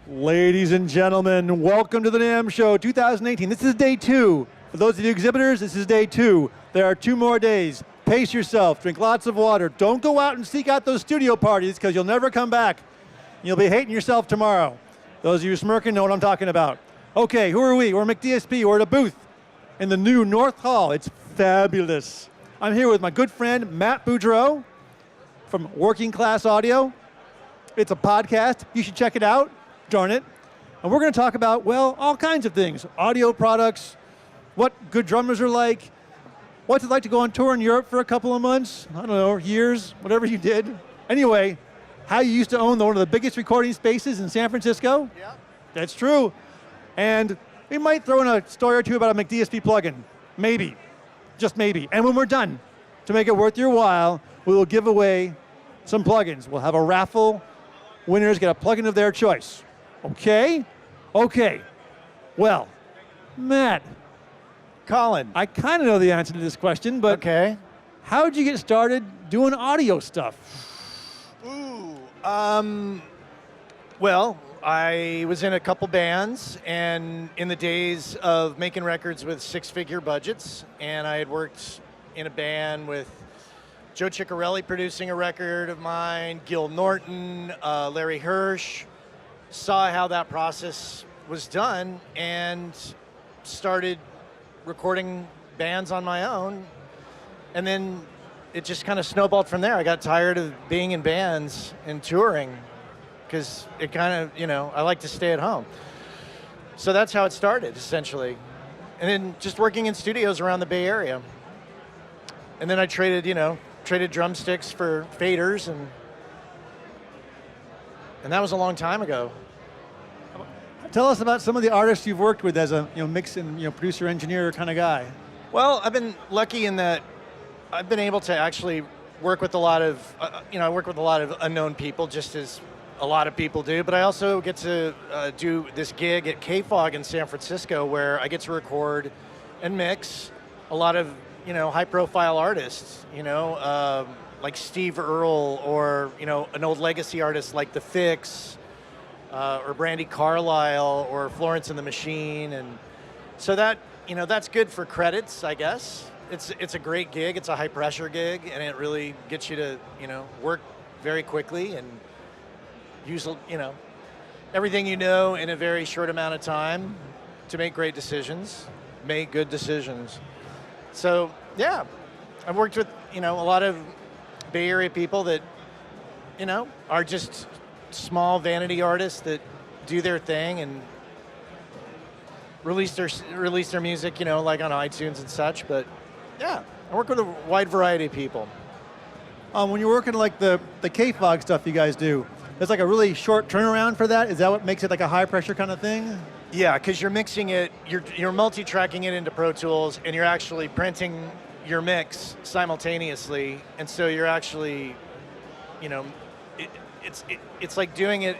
Ladies and gentlemen, welcome to the NAMM Show 2018. This is day 2. For those of you exhibitors, this is day 2. There are 2 more days. Pace yourself, drink lots of water. Don't go out and seek out those studio parties because you'll never come back. You'll be hating yourself tomorrow. Those of you smirking know what I'm talking about. Okay, who are we? We're McDSP. We're at a booth in the new North Hall. It's fabulous. I'm here with my good friend, Matt Boudreau from Working Class Audio. It's a podcast. You should check it out. Darn it. And we're going to talk about, well, all kinds of things. Audio products, what good drummers are like, what's it like to go on tour in Europe for a couple of months, I don't know, years, whatever you did. Anyway, how you used to own one of the biggest recording spaces in San Francisco. Yeah. That's true. And we might throw in a story or two about a McDSP plugin. Maybe. Just maybe. And when we're done, to make it worth your while, we will give away some plugins. We'll have a raffle. Winners get a plugin of their choice. Okay? Okay. Well, Matt. Colin. I kind of know the answer to this question, but Okay. how did you get started doing audio stuff? Well, I was in a couple bands, and in the days of making records with 6-figure budgets, and I had worked in a band with Joe Ciccarelli producing a record of mine, Gil Norton, Larry Hirsch, saw how that process was done, and started recording bands on my own, and then it just kind of snowballed from there. I got tired of being in bands and touring because it kind of, I like to stay at home. So that's how it started, essentially. And then just working in studios around the Bay Area. And then I traded drumsticks for faders, and that was a long time ago. Tell us about some of the artists you've worked with as a mix and producer engineer kind of guy. Well, I've been lucky in that I've been able to actually work with a lot of, I work with a lot of unknown people, just as a lot of people do, but I also get to do this gig at KFOG in San Francisco where I get to record and mix a lot of, high-profile artists, like Steve Earle, or, an old legacy artist like The Fix, or Brandi Carlile, or Florence and the Machine, and so that, that's good for credits, I guess. It's a great gig. It's a high pressure gig, and it really gets you to work very quickly and use everything in a very short amount of time to make great decisions, make good decisions. So yeah, I've worked with a lot of Bay Area people that are just small vanity artists that do their thing and release their music, like on iTunes and such. But yeah, I work with a wide variety of people. When you're working like the KFOG stuff you guys do, there's like a really short turnaround for that? Is that what makes it like a high pressure kind of thing? Yeah, because you're mixing it, you're multi-tracking it into Pro Tools, and you're actually printing your mix simultaneously, and so you're actually, it's like doing it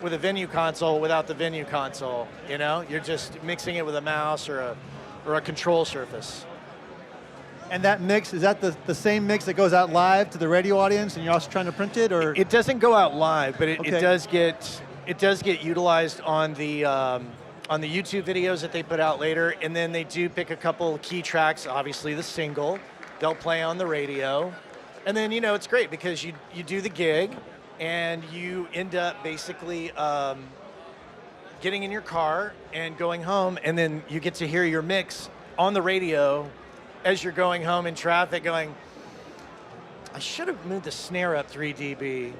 with a venue console without the venue console. You're just mixing it with a mouse or a control surface. And that mix, is that the same mix that goes out live to the radio audience, and you're also trying to print it, or? It doesn't go out live, but it Okay. does get utilized on the YouTube videos that they put out later, and then they do pick a couple key tracks, obviously the single, they'll play on the radio, and then it's great because you do the gig, and you end up basically getting in your car and going home, and then you get to hear your mix on the radio as you're going home in traffic going, I should have moved the snare up 3 dB.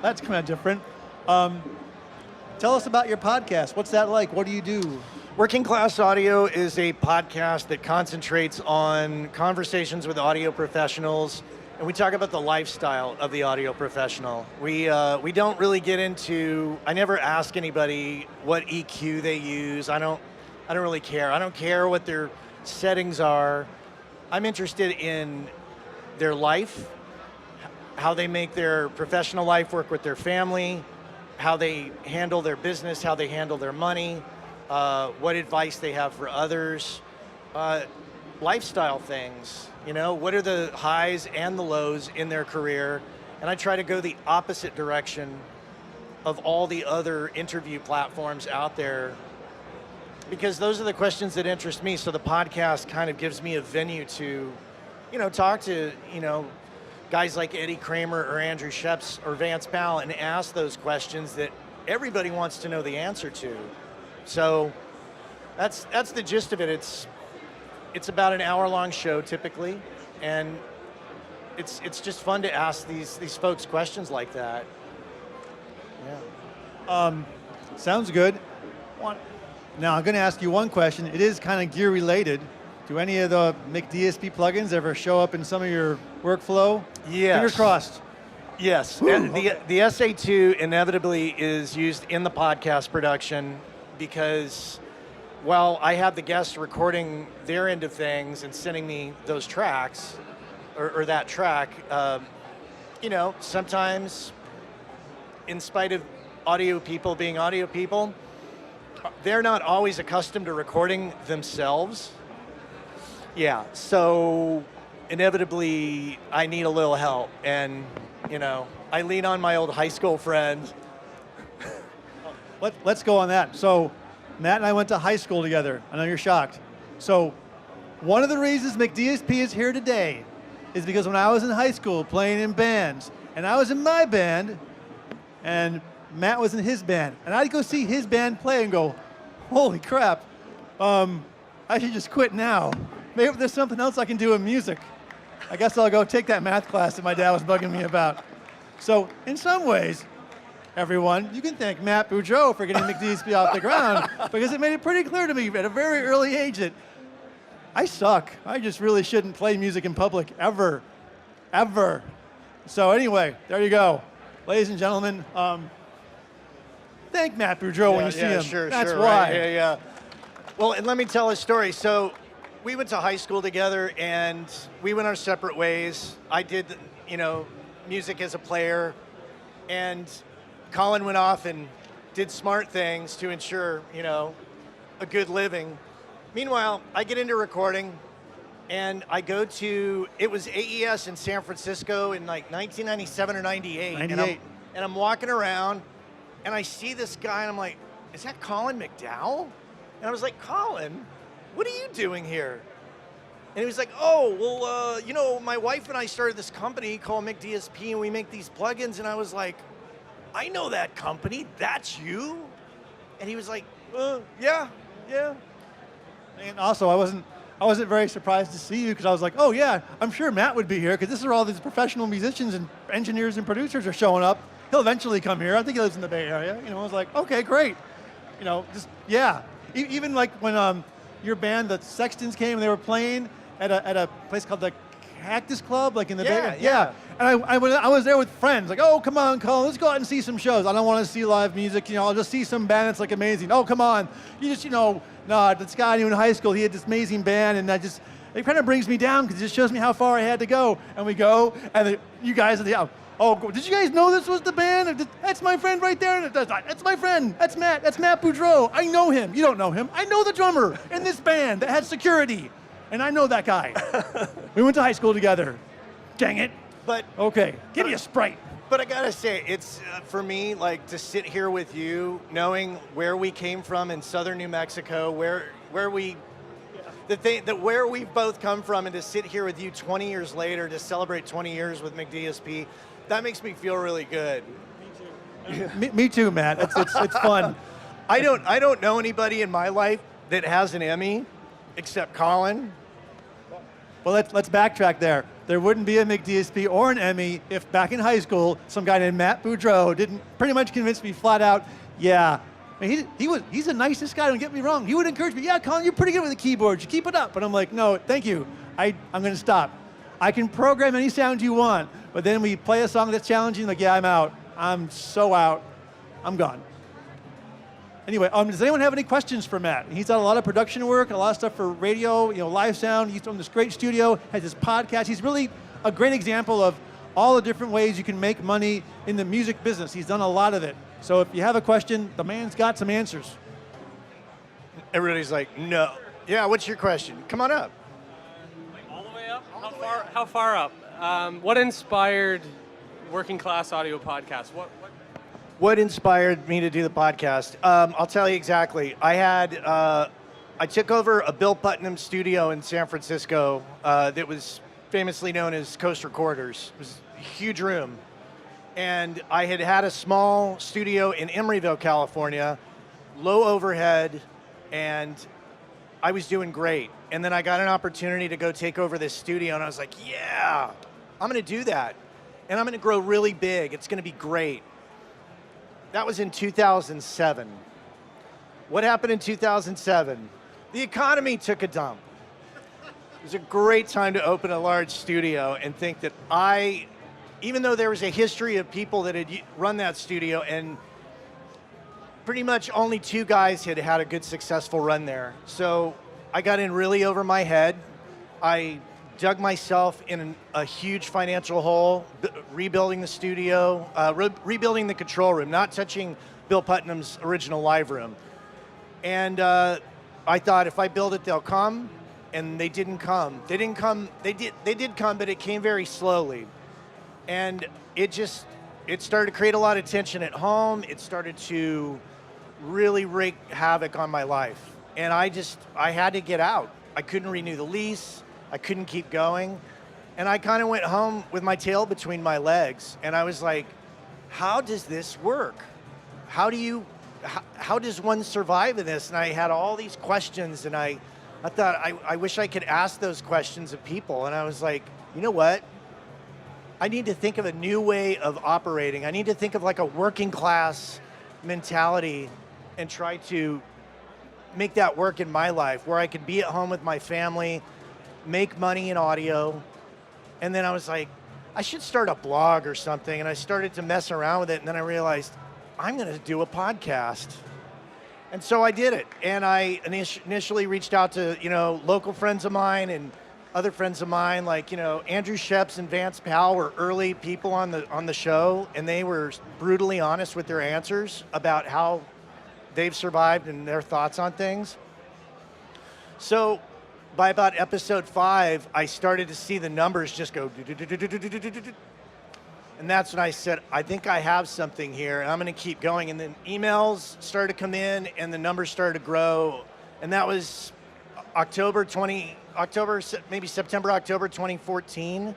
That's kind of different. Tell us about your podcast. What's that like? What do you do? Working Class Audio is a podcast that concentrates on conversations with audio professionals, and we talk about the lifestyle of the audio professional. We don't really get into, I never ask anybody what EQ they use. I don't really care. I don't care what their settings are. I'm interested in their life, how they make their professional life work with their family, how they handle their business, how they handle their money, what advice they have for others, lifestyle things. What are the highs and the lows in their career? And I try to go the opposite direction of all the other interview platforms out there, because those are the questions that interest me. So the podcast kind of gives me a venue to, talk to, guys like Eddie Kramer or Andrew Sheps or Vance Powell and ask those questions that everybody wants to know the answer to. So that's the gist of it. It's about an hour-long show typically, and it's just fun to ask these folks questions like that. Yeah. Sounds good. Now I'm going to ask you one question. It is kind of gear related. Do any of the McDSP plugins ever show up in some of your workflow? Yes. Fingers crossed. Yes. And the SA2 inevitably is used in the podcast production because while I have the guests recording their end of things and sending me those tracks or that track, sometimes in spite of audio people being audio people, they're not always accustomed to recording themselves. Yeah, so inevitably I need a little help, and I lean on my old high school friends. Let's go on that. So Matt and I went to high school together. I know you're shocked. So one of the reasons McDSP is here today is because when I was in high school playing in bands, and I was in my band, and Matt was in his band, and I'd go see his band play and go, holy crap, I should just quit now. Maybe there's something else I can do in music. I guess I'll go take that math class that my dad was bugging me about. So in some ways, everyone, you can thank Matt Boudreau for getting McDSP off the ground, because it made it pretty clear to me at a very early age that I suck. I just really shouldn't play music in public ever, ever. So anyway, there you go. Ladies and gentlemen, thank Matt Boudreau when you see him. Sure, That's sure, why. Right. Yeah. Well, and let me tell a story. So we went to high school together, and we went our separate ways. I did, music as a player, and Colin went off and did smart things to ensure, a good living. Meanwhile, I get into recording, and I go to, it was AES in San Francisco in like 1997 or 98. 98. And I'm walking around, and I see this guy, and I'm like, is that Colin McDowell? And I was like, Colin, what are you doing here? And he was like, oh, well, my wife and I started this company called McDSP, and we make these plugins. And I was like, I know that company. That's you? And he was like, yeah. And also, I wasn't very surprised to see you, because I was like, oh yeah, I'm sure Matt would be here, because this is where all these professional musicians and engineers and producers are showing up. He'll eventually come here. I think he lives in the Bay Area. I was like, okay, great. Even like when your band, the Sextons, came and they were playing at a place called the Cactus Club, like in the Bay Area. Yeah. And I was there with friends, like, oh, come on, Colin, let's go out and see some shows. I don't want to see live music, I'll just see some band that's like amazing. Oh, come on. You just, this guy I knew in high school, he had this amazing band, and it kind of brings me down, because it just shows me how far I had to go. And we go, and you guys are did you guys know this was the band? That's my friend right there. That's my friend. That's Matt Boudreau. I know him. You don't know him. I know the drummer in this band that had security, and I know that guy. We went to high school together. Dang it. But okay, give me a Sprite. But I gotta say, it's for me, like, to sit here with you, knowing where we came from in southern New Mexico, where we've both come from, and to sit here with you 20 years later to celebrate 20 years with McDSP, that makes me feel really good. Me too, Matt. It's fun. I don't know anybody in my life that has an Emmy except Colin. Well, let's backtrack there. There wouldn't be a McDSP or an Emmy if back in high school some guy named Matt Boudreau didn't pretty much convince me flat out, yeah. I mean, he's the nicest guy, don't get me wrong. He would encourage me, yeah, Colin, you're pretty good with the keyboard. You keep it up. But I'm like, no, thank you. I'm going to stop. I can program any sound you want, but then we play a song that's challenging, like, yeah, I'm out. I'm so out. I'm gone. Anyway, does anyone have any questions for Matt? He's done a lot of production work, a lot of stuff for radio, live sound. He's done this great studio, has his podcast. He's really a great example of all the different ways you can make money in the music business. He's done a lot of it. So if you have a question, the man's got some answers. Everybody's like, no. Yeah, what's your question? Come on up. All the way up? How far up? What inspired Working Class Audio Podcast? What What inspired me to do the podcast? I'll tell you exactly. I took over a Bill Putnam studio in San Francisco that was famously known as Coast Recorders. It was a huge room. And I had a small studio in Emeryville, California, low overhead, and I was doing great. And then I got an opportunity to go take over this studio, and I was like, yeah, I'm gonna do that. And I'm gonna grow really big. It's gonna be great. That was in 2007. What happened in 2007? The economy took a dump. It was a great time to open a large studio and think that even though there was a history of people that had run that studio, and pretty much only 2 guys had had a good successful run there. So I got in really over my head. I dug myself in a huge financial hole, rebuilding the studio, rebuilding the control room, not touching Bill Putnam's original live room. And I thought, if I build it, they'll come, and they didn't come. They didn't come. They did come, but it came very slowly, and it started to create a lot of tension at home. It started to really wreak havoc on my life, and I had to get out. I couldn't renew the lease. I couldn't keep going, and I kind of went home with my tail between my legs, and I was like, how does this work? How does one survive in this? And I had all these questions, and I thought, I wish I could ask those questions of people. And I was like, you know what? I need to think of a new way of operating. I need to think of like a working class mentality and try to make that work in my life, where I could be at home with my family, make money in audio. And then I was like, I should start a blog or something. And I started to mess around with it. And then I realized, I'm going to do a podcast. And so I did it. And I initially reached out to, local friends of mine and other friends of mine, like, Andrew Sheps and Vance Powell were early people on the show, and they were brutally honest with their answers about how they've survived and their thoughts on things. So by about episode 5, I started to see the numbers just go, and that's when I said, I think I have something here, and I'm going to keep going. And then emails started to come in, and the numbers started to grow. And that was September, October 2014.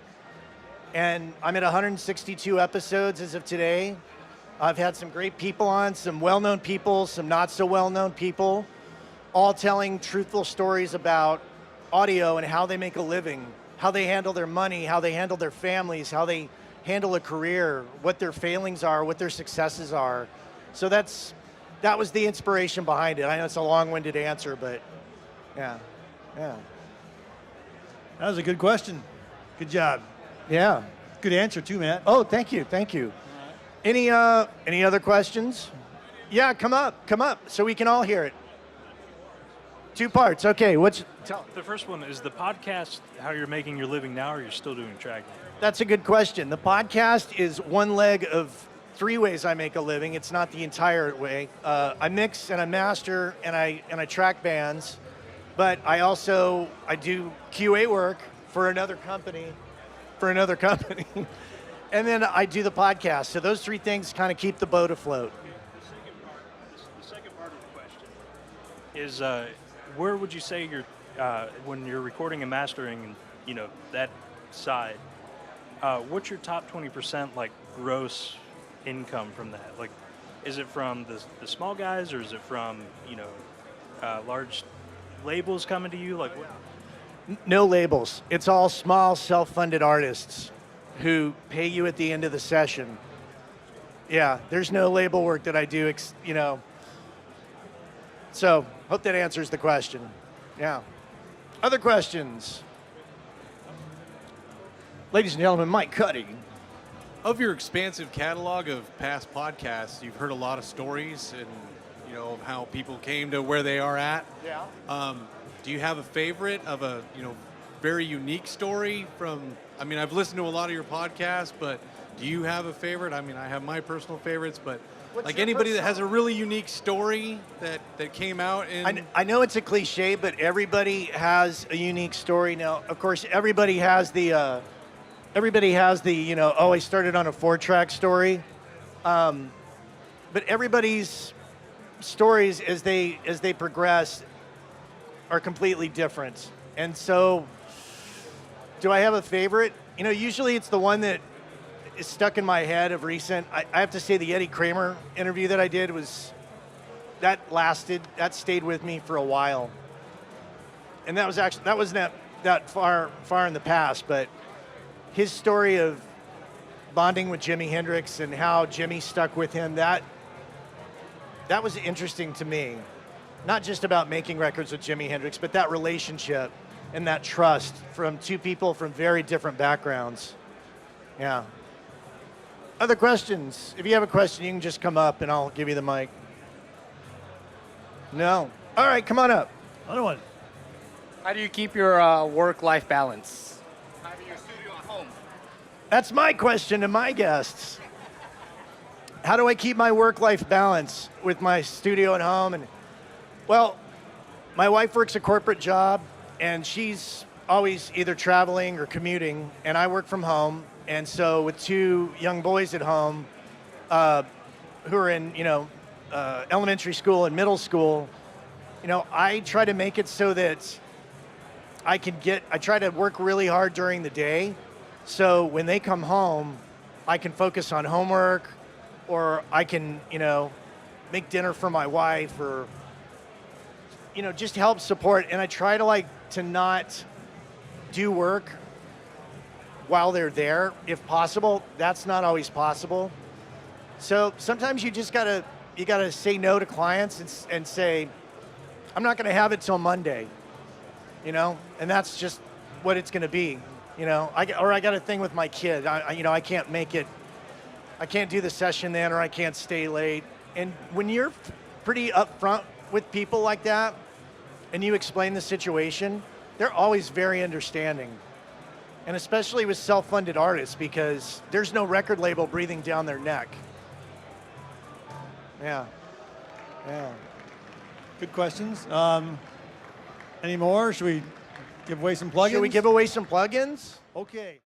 And I'm at 162 episodes as of today. I've had some great people on, some well-known people, some not so well-known people, all telling truthful stories about audio and how they make a living, how they handle their money, how they handle their families, how they handle a career, what their failings are, what their successes are. So that was the inspiration behind it. I know it's a long-winded answer, but yeah. That was a good question. Good job. Yeah. Good answer too, Matt. Oh, thank you. Any other questions? Yeah, come up, so we can all hear it. 2 parts. Okay, The first one, is the podcast how you're making your living now, or you're still doing tracking? That's a good question. The podcast is one leg of 3 ways I make a living. It's not the entire way. I mix and I master and I track bands, but I do QA work for another company, and then I do the podcast. So those 3 things kind of keep the boat afloat. The second part of the question is, where would you say you're when you're recording and mastering, that side? What's your top 20% like gross income from that? Like, is it from the small guys, or is it from large labels coming to you? Like, No labels. It's all small, self-funded artists who pay you at the end of the session. Yeah, there's no label work that I do, So, hope that answers the question. Yeah. Other questions? Ladies and gentlemen, Mike Cuddy. Of your expansive catalog of past podcasts, you've heard a lot of stories and, of how people came to where they are at. Yeah. Do you have a favorite of a, very unique story from, I've listened to a lot of your podcasts, but do you have a favorite? I have my personal favorites, but like anybody that has a really unique story that came out in... I know it's a cliche, but everybody has a unique story. Now, of course, everybody has the, I started on a 4-track story. but everybody's stories as they progress are completely different. And so, do I have a favorite? You know, usually it's the one that is stuck in my head of recent. I have to say the Eddie Kramer interview that I did that stayed with me for a while. And that wasn't that far in the past, but his story of bonding with Jimi Hendrix and how Jimi stuck with him, that was interesting to me. Not just about making records with Jimi Hendrix, but that relationship and that trust from two people from very different backgrounds. Yeah. Other questions? If you have a question, you can just come up and I'll give you the mic. No? All right, come on up. Another one. How do you keep your work-life balance? Having your studio at home. That's my question to my guests. How do I keep my work-life balance with my studio at home? And well, my wife works a corporate job, and she's always either traveling or commuting, and I work from home. And so with two young boys at home who are in, elementary school and middle school, I try to make it so that I try to work really hard during the day. So when they come home, I can focus on homework, or I can, make dinner for my wife, or, just help support. And I try to not do work while they're there, if possible. That's not always possible. So sometimes you just gotta say no to clients and say, I'm not gonna have it till Monday, and that's just what it's gonna be, I got a thing with my kid, I can't make it, I can't do the session then, or I can't stay late. And when you're pretty upfront with people like that, and you explain the situation, they're always very understanding. And especially with self-funded artists, because there's no record label breathing down their neck. Yeah. Good questions. Any more? Should we give away some plugins? Should we give away some plugins? Okay.